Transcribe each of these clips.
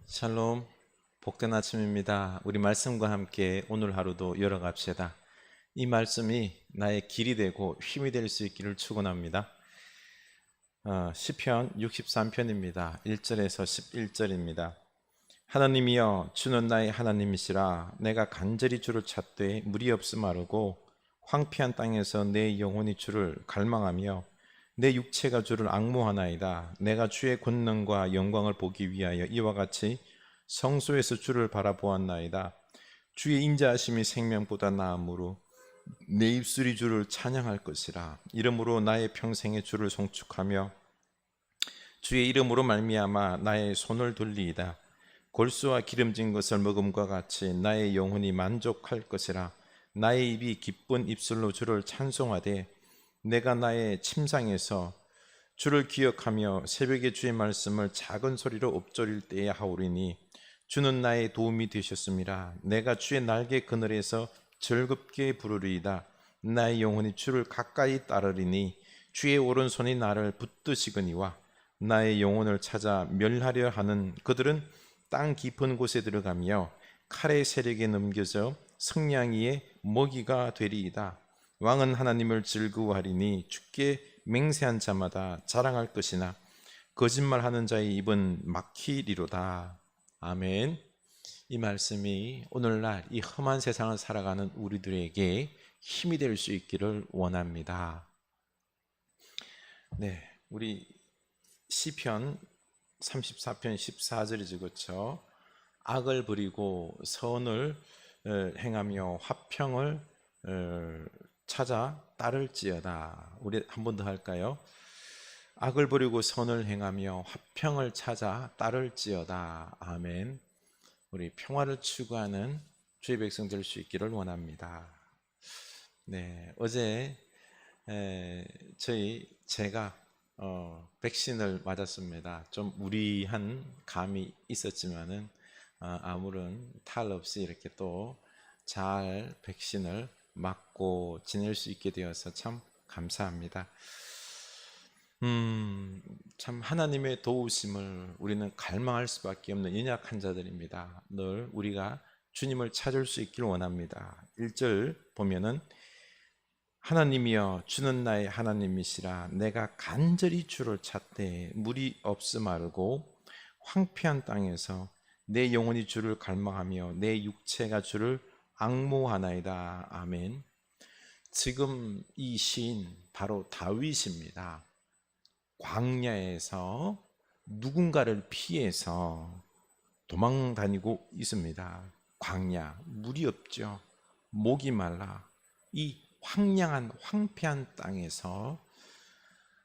샬롬, 복된 아침입니다. 우리 말씀과 함께 오늘 하루도 열어갑시다. 이 말씀이 나의 길이 되고 힘이 될 수 있기를 축원합니다. 시편 63편입니다. 1절에서 11절입니다. 하나님이여, 주는 나의 하나님이시라. 내가 간절히 주를 찾되 물이 없음 아르고 황폐한 땅에서 내 영혼이 주를 갈망하며 내 육체가 주를 앙모하나이다. 내가 주의 권능과 영광을 보기 위하여 이와 같이 성소에서 주를 바라보았나이다. 주의 인자하심이 생명보다 나으므로 내 입술이 주를 찬양할 것이라. 이름으로 나의 평생에 주를 송축하며 주의 이름으로 말미암아 나의 손을 돌리이다. 골수와 기름진 것을 먹음과 같이 나의 영혼이 만족할 것이라. 나의 입이 기쁜 입술로 주를 찬송하되 내가 나의 침상에서 주를 기억하며 새벽에 주의 말씀을 작은 소리로 엎조릴 때에 하오리니 주는 나의 도움이 되셨음이라. 내가 주의 날개 그늘에서 즐겁게 부르리이다. 나의 영혼이 주를 가까이 따르리니 주의 오른손이 나를 붙드시거니와 나의 영혼을 찾아 멸하려 하는 그들은 땅 깊은 곳에 들어가며 칼의 세력에 넘겨져 성냥이의 먹이가 되리이다. 왕은 하나님을 즐거워하리니 주께 맹세한 자마다 자랑할 것이나 거짓말하는 자의 입은 막히리로다. 아멘. 이 말씀이 오늘날 이 험한 세상을 살아가는 우리들에게 힘이 될 수 있기를 원합니다. 네, 우리 시편 34편 14절이죠, 그렇죠? 악을 부리고 선을 행하며 화평을 찾아 따를지어다. 우리 한 번 더 할까요? 악을 부리고 선을 행하며 화평을 찾아 따를지어다. 아멘. 우리 평화를 추구하는 주의 백성 될 수 있기를 원합니다. 네, 어제 제가 백신을 맞았습니다. 좀 무리한 감이 있었지만은 아무런 탈 없이 이렇게 또 잘 백신을 맞고 지낼 수 있게 되어서 참 감사합니다. 참 하나님의 도우심을 우리는 갈망할 수밖에 없는 연약한 자들입니다. 늘 우리가 주님을 찾을 수 있기를 원합니다. 1절 보면은 하나님이여, 주는 나의 하나님이시라. 내가 간절히 주를 찾되 물이 없음 알고 황폐한 땅에서 내 영혼이 주를 갈망하며 내 육체가 주를 앙모하나이다. 아멘. 지금 이 시인 바로 다윗입니다. 광야에서 누군가를 피해서 도망 다니고 있습니다. 광야, 물이 없죠. 목이 말라. 이 황량한 황폐한 땅에서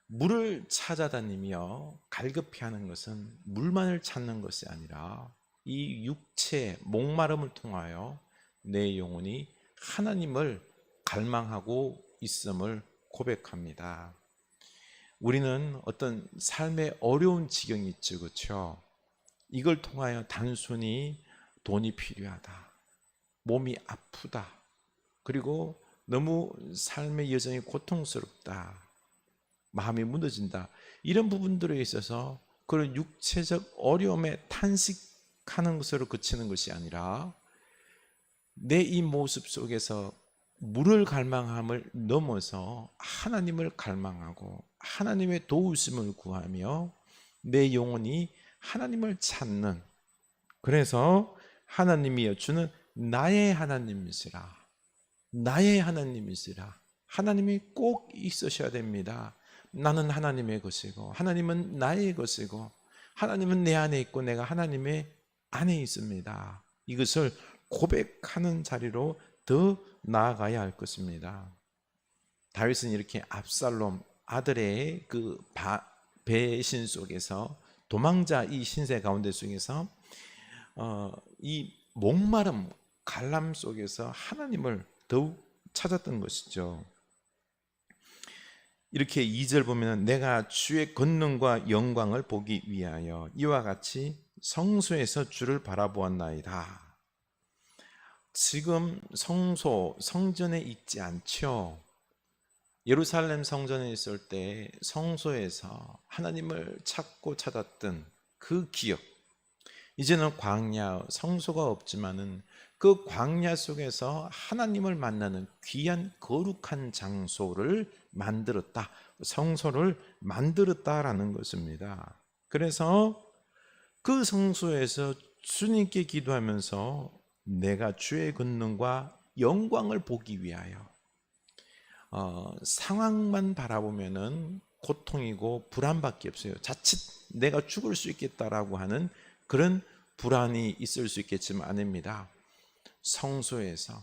물을 찾아다니며 갈급해하는 것은 물만을 찾는 것이 아니라 이 육체 목마름을 통하여 내 영혼이 하나님을 갈망하고 있음을 고백합니다. 우리는 어떤 삶의 어려운 지경이 있죠, 그렇죠? 이걸 통하여 단순히 돈이 필요하다, 몸이 아프다, 그리고 너무 삶의 여정이 고통스럽다, 마음이 무너진다, 이런 부분들에 있어서 그런 육체적 어려움에 탄식하는 것으로 그치는 것이 아니라 내 이 모습 속에서 물을 갈망함을 넘어서 하나님을 갈망하고 하나님의 도우심을 구하며 내 영혼이 하나님을 찾는, 그래서 하나님이여, 주는 나의 하나님이시라. 나의 하나님이시라. 하나님이 꼭 있으셔야 됩니다. 나는 하나님의 것이고 하나님은 나의 것이고 하나님은 내 안에 있고 내가 하나님의 안에 있습니다. 이것을 고백하는 자리로 더 나아가야 할 것입니다. 다윗은 이렇게 압살롬 아들의 그 배신 속에서, 도망자 이 신세 가운데 속에서 이 목마름 갈람 속에서 하나님을 더욱 찾았던 것이죠. 이렇게 2절 보면 내가 주의 권능과 영광을 보기 위하여 이와 같이 성소에서 주를 바라보았나이다. 지금 성전에 있지 않죠. 예루살렘 성전에 있을 때 성소에서 하나님을 찾고 찾았던 그 기억, 이제는 광야, 성소가 없지만은 그 광야 속에서 하나님을 만나는 귀한 거룩한 장소를 만들었다. 성소를 만들었다라는 것입니다. 그래서 그 성소에서 주님께 기도하면서 내가 주의 권능과 영광을 보기 위하여 상황만 바라보면은 고통이고 불안밖에 없어요. 자칫 내가 죽을 수 있겠다라고 하는 그런 불안이 있을 수 있겠지만 아닙니다. 성소에서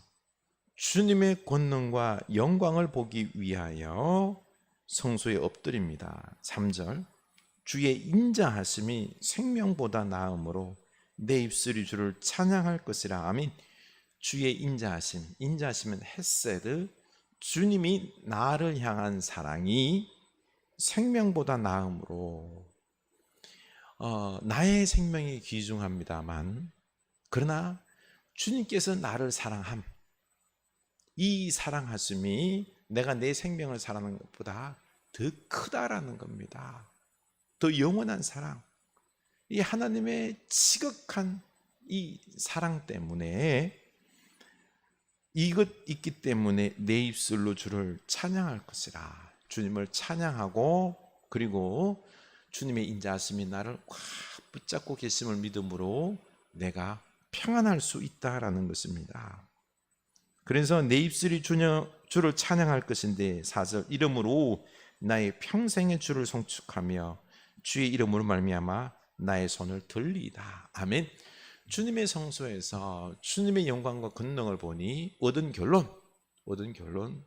주님의 권능과 영광을 보기 위하여 성소에 엎드립니다. 3절 주의 인자하심이 생명보다 나음으로 내 입술이 주를 찬양할 것이라. 아멘. 주의 인자하심, 인자하심은 헤세드, 주님이 나를 향한 사랑이 생명보다 나음으로 나의 생명이 귀중합니다만 그러나 주님께서 나를 사랑함, 이 사랑하심이 내가 내 생명을 사랑하는 것보다 더 크다라는 겁니다. 더 영원한 사랑, 이 하나님의 지극한 이 사랑 때문에 이것 있기 때문에 내 입술로 주를 찬양할 것이라. 주님을 찬양하고 그리고 주님의 인자하심이 나를 꽉 붙잡고 계심을 믿음으로 내가 평안할 수 있다라는 것입니다. 그래서 내 입술이 주를 찬양할 것인데 4절 이름으로 나의 평생의 주를 송축하며 주의 이름으로 말미암아 나의 손을 들리이다. 아멘. 주님의 성소에서 주님의 영광과 권능을 보니 얻은 결론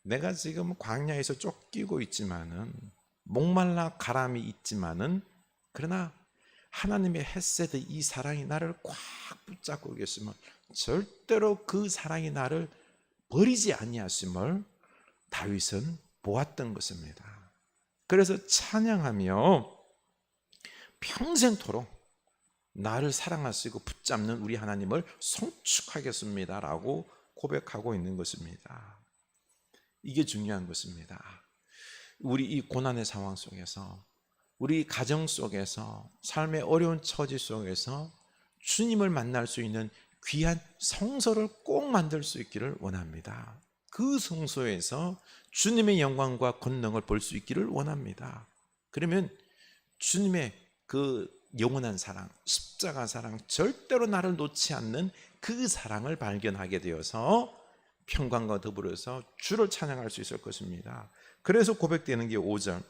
내가 지금 광야에서 쫓기고 있지만은 목말라 가람이 있지만은 그러나 하나님의 헤세드 이 사랑이 나를 꽉 붙잡고 계시면 절대로 그 사랑이 나를 버리지 아니하심을 다윗은 보았던 것입니다. 그래서 찬양하며 평생토록 나를 사랑하시고 붙잡는 우리 하나님을 송축하겠습니다라고 고백하고 있는 것입니다. 이게 중요한 것입니다. 우리 이 고난의 상황 속에서, 우리 가정 속에서, 삶의 어려운 처지 속에서 주님을 만날 수 있는 귀한 성소를 꼭 만들 수 있기를 원합니다. 그 성소에서 주님의 영광과 권능을 볼 수 있기를 원합니다. 그러면 주님의 그 영원한 사랑, 십자가 사랑, 절대로 나를 놓지 않는 그 사랑을 발견하게 되어서 평강과 더불어서 주를 찬양할 수 있을 것입니다. 그래서 고백되는 게 5절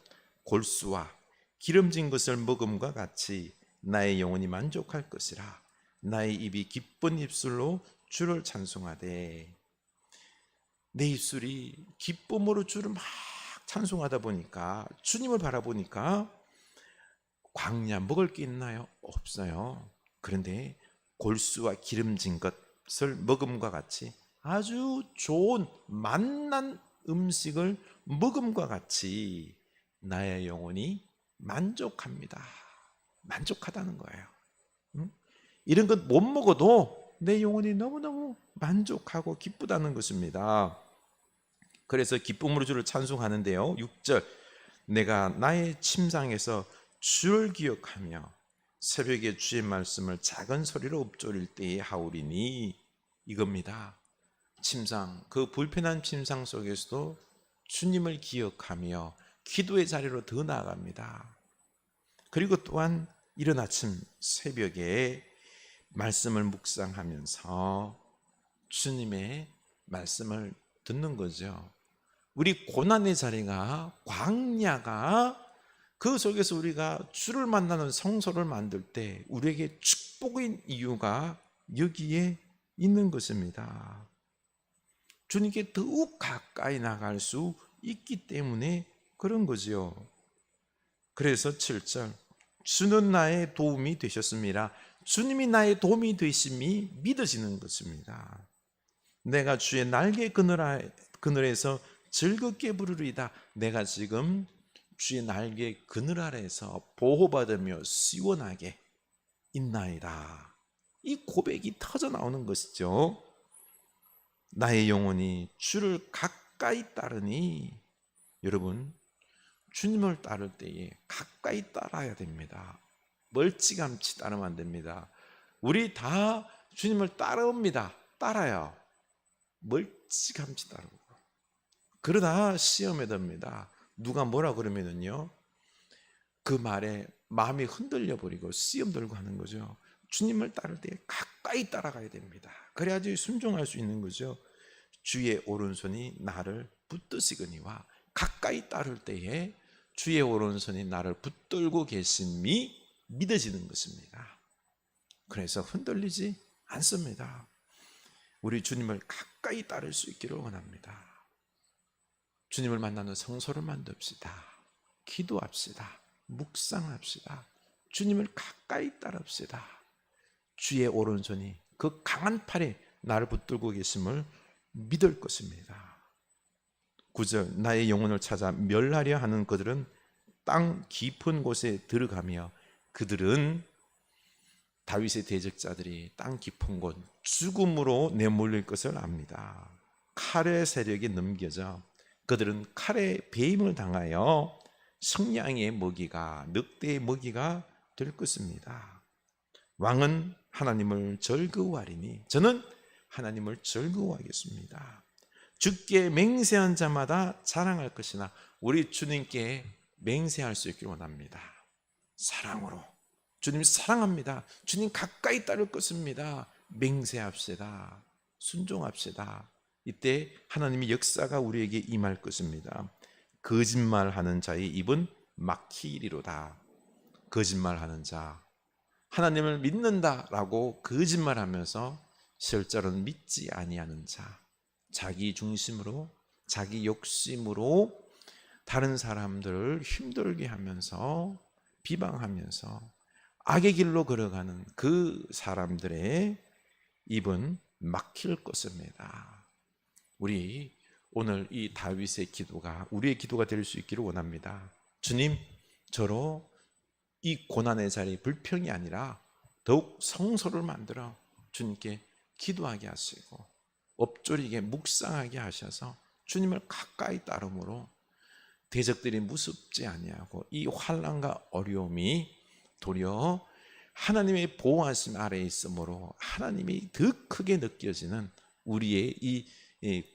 골수와 기름진 것을 먹음과 같이 나의 영혼이 만족할 것이라. 나의 입이 기쁜 입술로 주를 찬송하되. 내 입술이 기쁨으로 주를 막 찬송하다 보니까, 주님을 바라보니까 광야 먹을 게 있나요? 없어요. 그런데 골수와 기름진 것을 먹음과 같이 아주 좋은 맛난 음식을 먹음과 같이 나의 영혼이 만족합니다. 만족하다는 거예요. 이런 것 못 먹어도 내 영혼이 너무너무 만족하고 기쁘다는 것입니다. 그래서 기쁨으로 주를 찬송하는데요. 6절 내가 나의 침상에서 주를 기억하며 새벽에 주의 말씀을 작은 소리로 읊조릴 때에 하오리니. 이겁니다. 침상, 그 불편한 침상 속에서도 주님을 기억하며 기도의 자리로 더 나아갑니다. 그리고 또한 이른 아침 새벽에 말씀을 묵상하면서 주님의 말씀을 듣는 거죠. 우리 고난의 자리가, 광야가, 그 속에서 우리가 주를 만나는 성소를 만들 때 우리에게 축복인 이유가 여기에 있는 것입니다. 주님께 더욱 가까이 나갈 수 있기 때문에 그런 거지요. 그래서 7절 주는 나의 도움이 되셨습니다. 주님이 나의 도움이 되심이 믿어지는 것입니다. 내가 주의 날개 그늘에서 즐겁게 부르리이다. 내가 지금 주의 날개 그늘 아래에서 보호받으며 시원하게 있나이다. 이 고백이 터져 나오는 것이죠. 나의 영혼이 주를 가까이 따르니. 여러분, 주님을 따를 때에 가까이 따라야 됩니다. 멀찌감치 따르면 안 됩니다. 우리 다 주님을 따라옵니다. 따라요. 멀찌감치 따르고. 그러다 시험에 듭니다. 누가 뭐라 그러면은요, 그 말에 마음이 흔들려 버리고 시험 들고 하는 거죠. 주님을 따를 때 가까이 따라가야 됩니다. 그래야지 순종할 수 있는 거죠. 주의 오른손이 나를 붙드시거니와, 가까이 따를 때에 주의 오른손이 나를 붙들고 계심이 믿어지는 것입니다. 그래서 흔들리지 않습니다. 우리 주님을 가까이 따를 수 있기를 원합니다. 주님을 만나는 성소를 만듭시다. 기도합시다. 묵상합시다. 주님을 가까이 따릅시다. 주의 오른손이 그 강한 팔에 나를 붙들고 계심을 믿을 것입니다. 9절, 나의 영혼을 찾아 멸하려 하는 그들은 땅 깊은 곳에 들어가며, 그들은 다윗의 대적자들이 땅 깊은 곳 죽음으로 내몰릴 것을 압니다. 칼의 세력에 넘겨져 그들은 칼의 배임을 당하여 성냥의 먹이가, 늑대의 먹이가 될 것입니다. 왕은 하나님을 즐거워하리니 저는 하나님을 즐거워하겠습니다. 주께 맹세한 자마다 자랑할 것이나, 우리 주님께 맹세할 수 있기를 원합니다. 사랑으로. 주님 사랑합니다. 주님 가까이 따를 것입니다. 맹세합시다. 순종합시다. 이때 하나님의 역사가 우리에게 임할 것입니다. 거짓말하는 자의 입은 막히리로다. 거짓말하는 자, 하나님을 믿는다라고 거짓말하면서 실제로는 믿지 아니하는 자, 자기 중심으로, 자기 욕심으로 다른 사람들을 힘들게 하면서 비방하면서 악의 길로 걸어가는 그 사람들의 입은 막힐 것입니다. 우리 오늘 이 다윗의 기도가 우리의 기도가 될 수 있기를 원합니다. 주님, 저로 이 고난의 자리, 불평이 아니라 더욱 성소를 만들어 주님께 기도하게 하시고 엎조리게 묵상하게 하셔서 주님을 가까이 따름으로 대적들이 무섭지 아니하고 이 환난과 어려움이 도리어 하나님의 보호하심 아래에 있으므로 하나님이 더 크게 느껴지는 우리의 이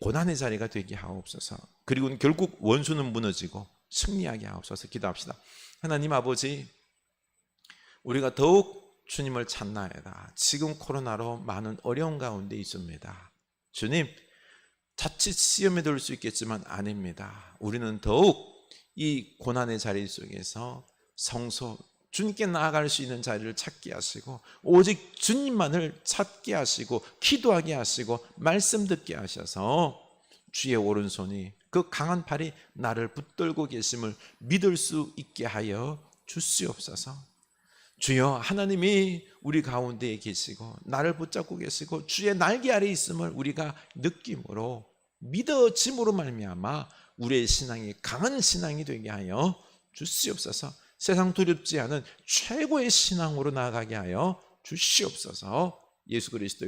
고난의 자리가 되게 하옵소서. 그리고 결국 원수는 무너지고 승리하게 하옵소서. 기도합시다. 하나님 아버지, 우리가 더욱 주님을 찾나이다. 지금 코로나로 많은 어려운 가운데 있습니다. 주님, 자칫 시험에 들 수 있겠지만 아닙니다. 우리는 더욱 이 고난의 자리 속에서 성소, 주님께 나아갈 수 있는 자리를 찾게 하시고 오직 주님만을 찾게 하시고 기도하게 하시고 말씀 듣게 하셔서 주의 오른손이 그 강한 팔이 나를 붙들고 계심을 믿을 수 있게 하여 주시옵소서. 주여, 하나님이 우리 가운데에 계시고 나를 붙잡고 계시고 주의 날개 아래에 있음을 우리가 느낌으로 믿어짐으로 말미암아 우리의 신앙이 강한 신앙이 되게 하여 주시옵소서. 세상 두렵지 않은 최고의 신앙으로 나아가게 하여 주시옵소서. 예수 그리스도